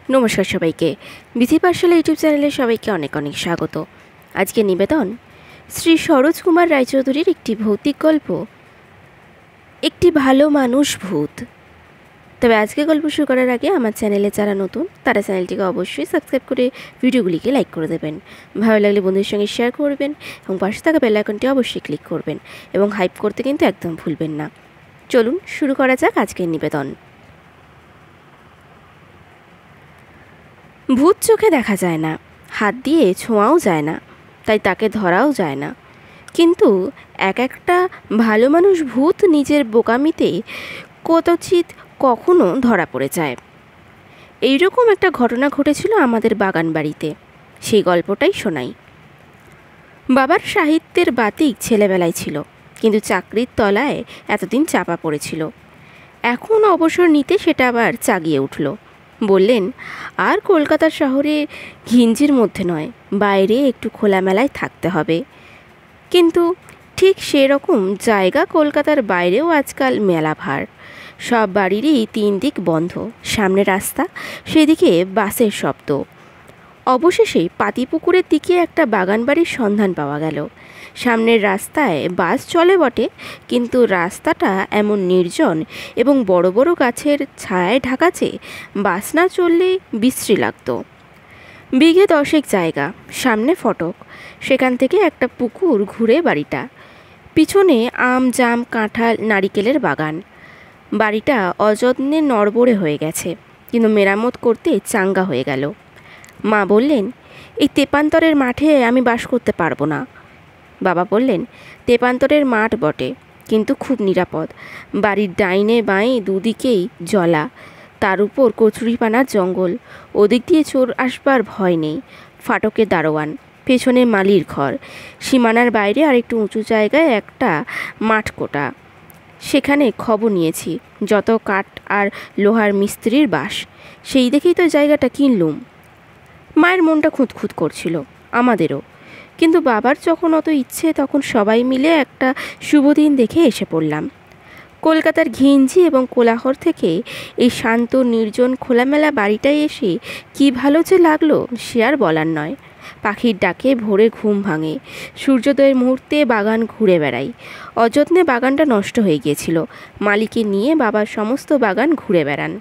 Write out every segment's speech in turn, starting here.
নমস্কার সবাইকে। বিধি পাঠশালা ইউটিউব চ্যানেলে সবাইকে অনেক অনেক স্বাগত। আজকে নিবেদন শ্রী সরোজ কুমার রায়চৌধুরীর একটি ভৌতিক গল্প, একটি ভালো মানুষ ভূত। তবে আজকে গল্প শুরু করার আগে আমার চ্যানেলে যারা নতুন তারা চ্যানেলটিকে অবশ্যই সাবস্ক্রাইব করে ভিডিওগুলিকে লাইক করে দেবেন, ভালো লাগলে বন্ধুদের সঙ্গে শেয়ার করবেন এবং পাশে থাকা বেল আইকনটি অবশ্যই ক্লিক করবেন এবং হাইপ করতে কিন্তু একদম ভুলবেন না। চলুন শুরু করা যাক আজকের নিবেদন। ভূত চোখে দেখা যায় না, হাত দিয়ে ছোঁয়াও যায় না, তাই তাকে ধরাও যায় না। কিন্তু একটা ভালো মানুষ ভূত নিজের বোকামিতে কতচিৎ কখনো ধরা পড়ে যায়। এইরকম একটা ঘটনা ঘটেছিল আমাদের বাগান বাড়িতে। সেই গল্পটাই শোনাই। বাবার সাহিত্যের বাতিক ছেলেবেলায় ছিল, কিন্তু চাকরির তলায় এতদিন চাপা পড়েছিল। এখন অবসর নিতে সেটা আবার চাগিয়ে উঠল। বললেন, আর কলকাতা শহরে ঘিঞ্জির মধ্যে নয়, বাইরে একটু খোলামেলায় থাকতে হবে। কিন্তু ঠিক সেরকম জায়গা কলকাতার বাইরেও আজকাল মেলা ভার। সব বাড়িরই 3 দিক বন্ধ, সামনে রাস্তা, সেদিকে বাসের শব্দ। অবশেষে পাতিপুকুরের দিকে একটা বাগান বাড়ির সন্ধান পাওয়া গেল। সামনের রাস্তায় বাস চলে বটে, কিন্তু রাস্তাটা এমন নির্জন এবং বড় বড় গাছের ছায়ায় ঢাকা যে বাস না চললেই বিশ্রী লাগতো। বিঘে 10 জায়গা, সামনে ফটক, সেখান থেকে একটা পুকুর ঘুরে বাড়িটা। পিছনে আম, জাম, কাঁঠাল, নারিকেলের বাগান। বাড়িটা অযত্নে নড়বড়ে হয়ে গেছে, কিন্তু মেরামত করতে চাঙ্গা হয়ে গেল। মা বললেন, এই তেপান্তরের মাঠে আমি বাস করতে পারবো না। বাবা বললেন, তেপান্তরের মাঠ বটে, কিন্তু খুব নিরাপদ। বাড়ির ডাইনে বাঁয়ে দুদিকেই জলা, তার উপর কচুরিপানার জঙ্গল। ওদিক দিয়ে চোর আসবার ভয় নেই। ফাটকে দারোয়ান, পেছনে মালির ঘর। সীমানার বাইরে আরেকটু উঁচু জায়গায় একটা মাঠ কোটা। সেখানে খবর নিয়েছি, যত কাঠ আর লোহার মিস্ত্রির বাস। সেই দেখেই তো জায়গাটা কিনলুম। মায়ের মনটা খুঁতখুত করছিল, আমাদেরও। কিন্তু বাবার যখন অত ইচ্ছে, তখন সবাই মিলে একটা শুভ দিন দেখে এসে পড়লাম। কলকাতার ঘিঞ্জি এবং কোলাহল থেকে এই শান্ত নির্জন খোলামেলা বাড়িটায় এসে কি ভালো যে লাগলো সে আর বলার নয়। পাখির ডাকে ভোরে ঘুম ভাঙে, সূর্যোদয়ের মুহূর্তে বাগান ঘুরে বেড়াই। অযত্নে বাগানটা নষ্ট হয়ে গিয়েছিল। মালিকে নিয়ে বাবার সমস্ত বাগান ঘুরে বেড়ান।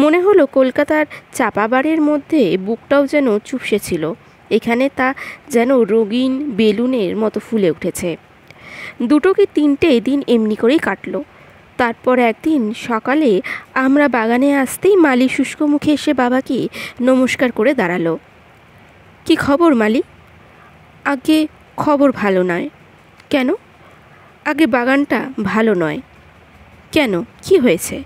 মনে হলো কলকাতার চাপা বাড়ির মধ্যে বুকটাও যেন চুপসে ছিল। এখানে তা যেন রঙিন বেলুনের মতো ফুলে উঠেছে। 2 কি 3টে দিন এমনি করেই কাটলো। তারপর একদিন সকালে আমরা বাগানে আসতেই মালি শুষ্ক মুখে এসে বাবাকে নমস্কার করে দাঁড়ালো। কি খবর মালি? আগে খবর ভালো নয়। কেন? আগে বাগানটা ভালো নয়। কেন, কি হয়েছে?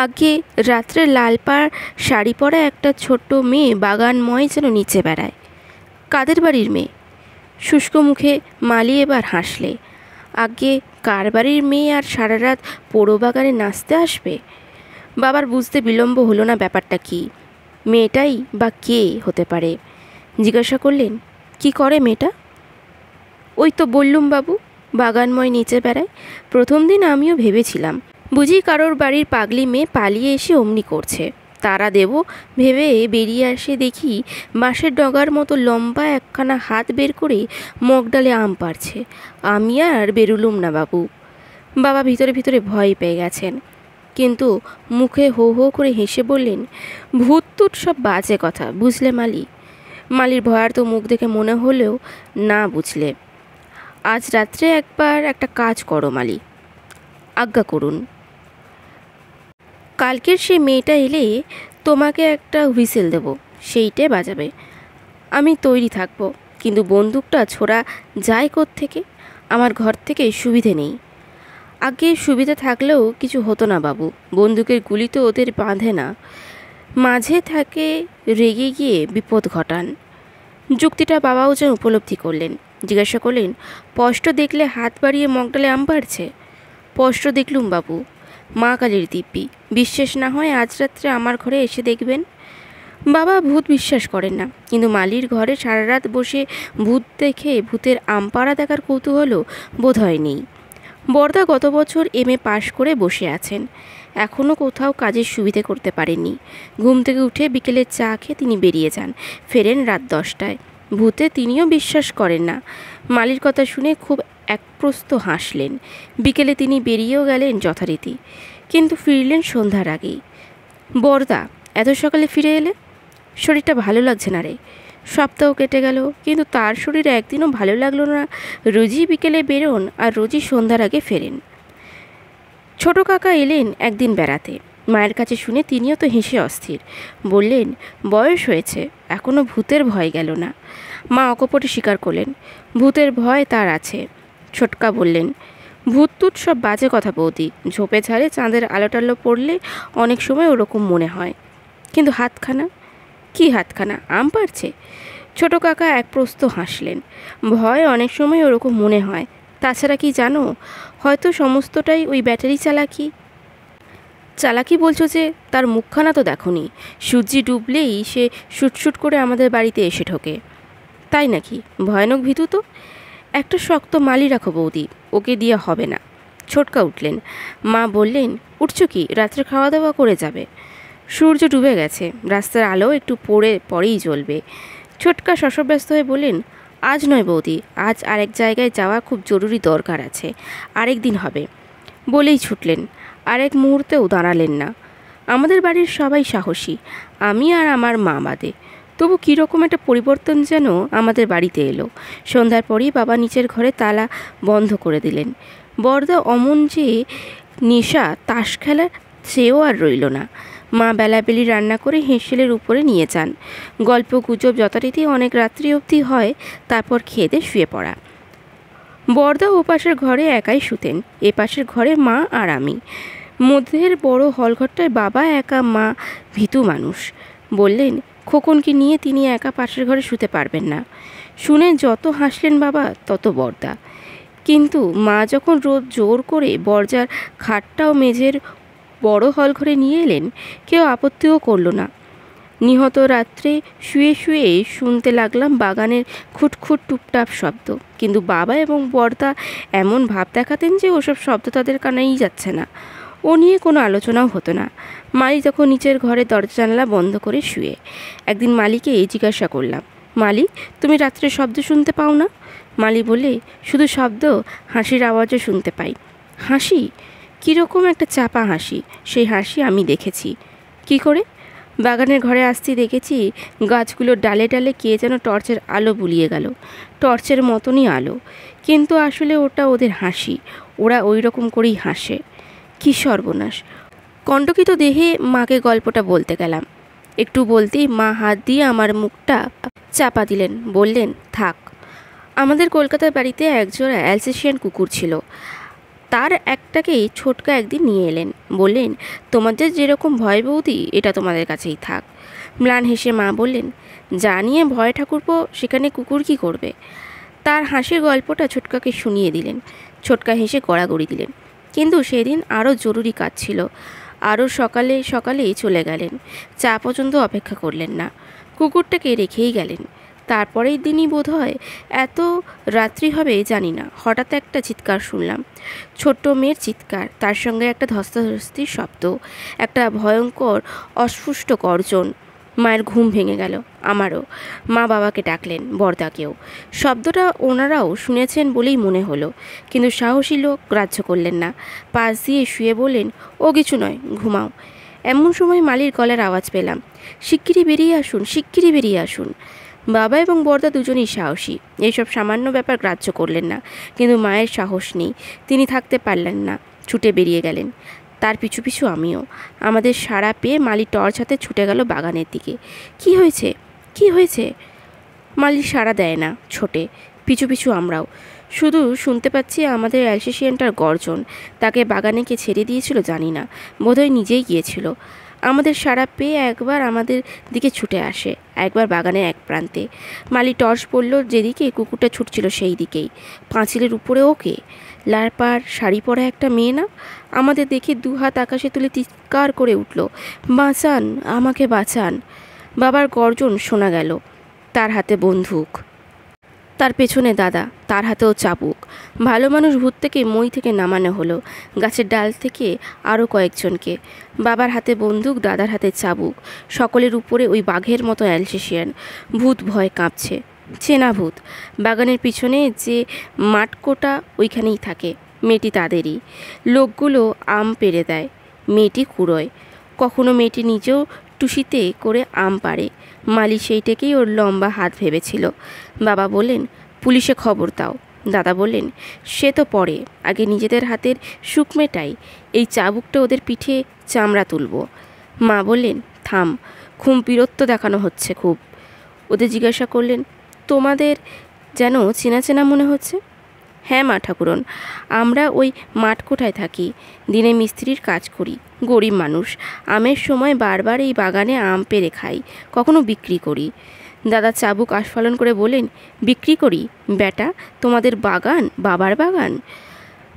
আগে রাত্রে লাল পাড় শাড়ি পরা একটা ছোট্ট মেয়ে বাগানময় যেন নিচে বেড়ায়। কাদের বাড়ির মেয়ে? শুষ্ক মুখে মালি এবার হাসলে। আগে কার বাড়ির মেয়ে আর সারা রাত পোড়ো বাগানে নাচতে আসবে? বাবার বুঝতে বিলম্ব হলো না ব্যাপারটা কি। মেয়েটাই বা কে হতে পারে? জিজ্ঞাসা করলেন, কি করে মেয়েটা? ওই তো বললুম বাবু, বাগানময় নিচে বেড়ায়। প্রথম দিন আমিও ভেবেছিলাম বুঝি কারোর বাড়ির পাগলি মেয়ে পালিয়ে এসে অমনি করছে। তারা দেব ভেবে বেরিয়ে আসে, দেখি বাঁশের ডগার মতো লম্বা একখানা হাত বের করে মগডালে আম পাড়ছে। আমি আর বেরুলুম না বাবু। বাবা ভিতরে ভিতরে ভয় পেয়ে গেছেন, কিন্তু মুখে হো হো করে হেসে বললেন, ভূত টুত সব বাজে কথা, বুঝলে মালি? মালির ভয়ার্ত মুখ দেখে মনে হলেও না বুঝলে। আজ রাত্রে একবার একটা কাজ করো মালি। আজ্ঞা করুন। কালকের সে মেয়েটা এলে তোমাকে একটা হুইসেল দেব, সেইটে বাজাবে। আমি তৈরি থাকবো, কিন্তু বন্দুকটা ছোড়া যায় কোত্থেকে? আমার ঘর থেকে সুবিধে নেই। আগে সুবিধে থাকলেও কিছু হতো না বাবু, বন্দুকের গুলি তো ওদের বাঁধে না। মাঝে থাকে রেগে গিয়ে বিপদ ঘটান। যুক্তিটা বাবাও যেন উপলব্ধি করলেন। জিজ্ঞাসা করলেন, স্পষ্ট দেখলে হাত বাড়িয়ে মগডালে আম পাড়ছে? স্পষ্ট দেখলুম বাবু, মা কালীর দিব্যি। বিশ্বাস না হয় আজ রাত্রে আমার ঘরে এসে দেখবেন। বাবা ভূত বিশ্বাস করেন না, কিন্তু মালির ঘরে সারা রাত বসে ভূত দেখে ভূতের আম পাড়া দেখার কৌতূহলও বোধ হয় নেই। বরদা গত বছর MA পাশ করে বসে আছেন। এখনও কোথাও কাজের সুবিধে করতে পারেননি। ঘুম থেকে উঠে বিকেলের চা খেয়ে তিনি বেরিয়ে যান, ফেরেন রাত 10টায়। ভূতে তিনিও বিশ্বাস করেন না। মালির কথা শুনে খুব একপ্রস্ত হাসলেন। বিকেলে তিনি বেরিয়েও গেলেন যথারীতি, কিন্তু ফিরলেন সন্ধ্যার আগেই। বরদা, এত সকালে ফিরে এলে? শরীরটা ভালো লাগছে না রে। সপ্তাহ কেটে গেল, কিন্তু তার শরীর একদিনও ভালো লাগলো না। রোজই বিকেলে বেরোন আর রোজই সন্ধ্যার আগে ফেরেন। ছোট কাকা এলেন একদিন বেড়াতে। মায়ের কাছে শুনে তিনিও তো হেসে অস্থির। বললেন, বয়স হয়েছে, এখনও ভূতের ভয় গেল না। মা অকপটে স্বীকার করলেন, ভূতের ভয় তার আছে। ছোটকা বললেন, ভূত টুত সব বাজে কথা বৌদি। ঝোপে ঝাড়ে চাঁদের আলো টালো পড়লে অনেক সময় ওরকম মনে হয়। কিন্তু হাতখানা? কি হাতখানা? আম পাড়ছে? ছোট কাকা একপ্রস্ত হাসলেন। ভয় অনেক সময় ওরকম মনে হয়। তাছাড়া কি জানো, হয়তো সমস্তটাই ওই ব্যাটারি চালাকি। চালাকি বলছো যে? তার মুখখানা তো দেখোনি। সূর্যি ডুবলেই সে শুটশুট করে আমাদের বাড়িতে এসে ঢোকে। তাই নাকি? ভয়ানক ভীতু তো। একটা শক্ত মালি রাখো বৌদি, ওকে দিয়ে হবে না। ছোটকা উঠলেন। মা বললেন, উঠছো কি? রাত্রে খাওয়া দাওয়া করে যাবে। সূর্য ডুবে গেছে, রাস্তার আলো একটু পরেই জ্বলবে। ছোটকা শশব্যস্ত হয়ে বললেন, আজ নয় বৌদি, আজ আরেক জায়গায় যাওয়া খুব জরুরি দরকার আছে, আরেক দিন হবে। বলেই ছুটলেন, আরেক মুহূর্তেও দাঁড়ালেন না। আমাদের বাড়ির সবাই সাহসী, আমি আর আমার মা বাদে। তবু কীরকম একটা পরিবর্তন যেন আমাদের বাড়িতে এলো। সন্ধ্যার পরই বাবা নিচের ঘরে তালা বন্ধ করে দিলেন। বরদা অমন যে নেশা তাস খেলা, সেও আর রইল না। মা বেলাবেলি রান্না করে হেঁসেলের উপরে নিয়ে যান। গল্প গুজব যথারীতি অনেক রাত্রি অবধি হয়, তারপর খেয়ে দিয়ে শুয়ে পড়া। বরদা ও পাশের ঘরে একাই শুতেন, এ পাশের ঘরে মা আর আমি। মধ্যের বড় হলঘরটায় বাবা একা, মা ভীতু মানুষ। বললেন, খোকনকে নিয়ে তিনি একা পাশের ঘরে শুতে পারবেন না। শুনে যত হাসলেন বাবা তত বরদা। কিন্তু মা যখন রোজ জোর করে বরজার খাটটাও মেঝের বড় হলঘরে নিয়ে এলেন, কেউ আপত্তিও করল না। নিহত রাত্রে শুয়ে শুয়ে শুনতে লাগলাম বাগানের খুটখুট টুপটাপ শব্দ। কিন্তু বাবা এবং বরদা এমন ভাব দেখাতেন যে ওসব শব্দ তাদের কানেই যাচ্ছে না। ও নিয়ে কোনো আলোচনাও হতো না। মালি তখন নিচের ঘরে দরজা জানালা বন্ধ করে শুয়ে। একদিন মালিকে জিজ্ঞাসা করলাম, মালি, তুমি রাত্রে শব্দ শুনতে পাও না? মালি বলে, শুধু শব্দ, হাসির আওয়াজও শুনতে পাই। হাসি? কীরকম একটা চাপা হাসি। সেই হাসি আমি দেখেছি। কি করে? বাগানের ঘরে আসতে দেখেছি গাছগুলোর ডালে ডালে কে যেন টর্চের আলো বুলিয়ে গেল। টর্চের মতনই আলো, কিন্তু আসলে ওটা ওদের হাসি। ওরা ওই রকম করেই হাসে। কি সর্বনাশ! কণ্টকিত দেহে মাকে গল্পটা বলতে গেলাম। একটু বলতেই মা হাত দিয়ে আমার মুখটা চাপা দিলেন। বললেন, থাক। আমাদের কলকাতার বাড়িতে একজোড়া অ্যালসেশিয়ান কুকুর ছিল। তার একটাকেই ছোটকা একদিন নিয়ে এলেন। বললেন, তোমাদের যেরকম ভয় বৌদি, এটা তোমাদের কাছেই থাক। ম্লান হেসে মা বললেন, যা নিয়ে ভয় ঠাকুরপো, সেখানে কুকুর কি করবে? তার হাসির গল্পটা ছোটকাকে শুনিয়ে দিলেন। ছোটকা হেসে গড়াগড়ি দিলেন। কিন্তু সেদিন আরও জরুরি কাজ ছিল। আরও সকালেই চলে গেলেন। চা পর্যন্ত অপেক্ষা করলেন না, কুকুরটাকে রেখেই গেলেন। তারপরেই দিনই বোধ হয়, এত রাত্রি হবে জানি না, হঠাৎ একটা চিৎকার শুনলাম। ছোট্ট মেয়ের চিৎকার, তার সঙ্গে একটা ধস্তাধস্তির শব্দ, একটা ভয়ঙ্কর অস্ফুষ্ট গর্জন। মায়ের ঘুম ভেঙে গেল, আমারও। মা বাবাকে ডাকলেন, বরদাকেও। শব্দটা ওনারাও শুনেছেন বলেই মনে হলো, কিন্তু সাহসী লোক গ্রাহ্য করলেন না। পাশ দিয়ে শুয়ে বললেন, ও কিছু নয়, ঘুমাও। এমন সময় মালির গলার আওয়াজ পেলাম, শিগগিরই বেরিয়ে আসুন, শিগগিরই বেরিয়ে আসুন। বাবা এবং বরদা দুজনেই সাহসী, এইসব সামান্য ব্যাপার গ্রাহ্য করলেন না। কিন্তু মায়ের সাহস নেই, তিনি থাকতে পারলেন না, ছুটে বেরিয়ে গেলেন। তার পিছু পিছু আমিও। আমাদের সাড়া পেয়ে মালি টর্চ হাতে ছুটে গেল বাগানের দিকে। কি হয়েছে? কি হয়েছে? মালি সাড়া দেয় না, ছোটে। পিছু পিছু আমরাও। শুধু শুনতে পাচ্ছি আমাদের অ্যালসেশিয়ানটার গর্জন। তাকে বাগানে কে ছেড়ে দিয়েছিল জানি না, বোধহয় নিজেই গিয়েছিল। আমাদের সাড়া পেয়ে একবার আমাদের দিকে ছুটে আসে, একবার বাগানের এক প্রান্তে। মালি টর্চ পড়ল যেদিকে, কুকুরটা ছুটছিল সেই দিকেই। পাঁচিলের উপরে ওকে, লারপার শাড়ি পরা একটা মেয়ে না? আমাদের দেখে দুহাত আকাশে তুলে চিৎকার করে উঠল, বাঁচান, আমাকে বাঁচান। বাবার গর্জন শোনা গেল, তার হাতে বন্দুক। তার পেছনে দাদা, তার হাতেও চাবুক। ভালো মানুষ ভূত থেকে মই থেকে নামানো হলো, গাছের ডাল থেকে আরও কয়েকজনকে। বাবার হাতে বন্দুক, দাদার হাতে চাবুক, সকলের উপরে ওই বাঘের মতো অ্যালসেশিয়ান। ভূত ভয় কাঁপছে, চেনা ভূত। বাগানের পিছনে যে মাঠকোটা, ওইখানেই থাকে। মেয়েটি তাদেরই। লোকগুলো আম পেড়ে দেয়, মেয়েটি কুড়োয়। কখনো মেয়েটি নিজেও টুসিতে করে আম পাড়ে। মালি সেইটাকেই ওর লম্বা হাত ভেবেছিল। বাবা বললেন, পুলিশে খবর দাও। দাদা বললেন, সে তো পরে, আগে নিজেদের হাতের সুখ মেটাই। এই চাবুকটা ওদের পিঠে চামড়া তুলব। মা বললেন, থাম, বীরত্ব দেখানো হচ্ছে খুব। ওদের জিজ্ঞাসা করলেন, তোমাদের যেন চেনা চেনা মনে হচ্ছে। হ্যাঁ মা ঠাকুরন, আমরা ওই মাঠকোঠায় থাকি, দিনে মিস্ত্রির কাজ করি, গরিব মানুষ। আমের সময় বারবার এই বাগানে আম পেড়ে খাই, কখনো বিক্রি করি। দাদা চাবুক আস্ফালন করে বলেন, বিক্রি করি বেটা, তোমাদের বাগান বাবার বাগান?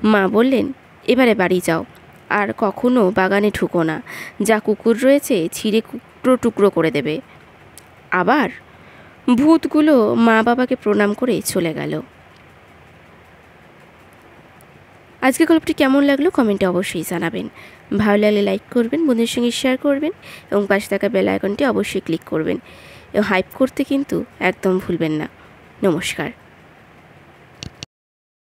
মা বললেন, এবারে বাড়ি যাও, আর কখনো বাগানে ঢুকো না। যা কুকুর রয়েছে ছিঁড়ে টুকরো টুকরো করে দেবে। আবার ভূতগুলো মা বাবাকে প্রণাম করে চলে গেল। আজকে গল্পটি কেমন লাগলো কমেন্টে অবশ্যই জানাবেন। ভালো লাগলে লাইক করবেন, বন্ধুদের সঙ্গে শেয়ার করবেন এবং পাশে থাকা বেল আইকনটি অবশ্যই ক্লিক করবেন এবং হাইপ করতে কিন্তু একদম ভুলবেন না। নমস্কার।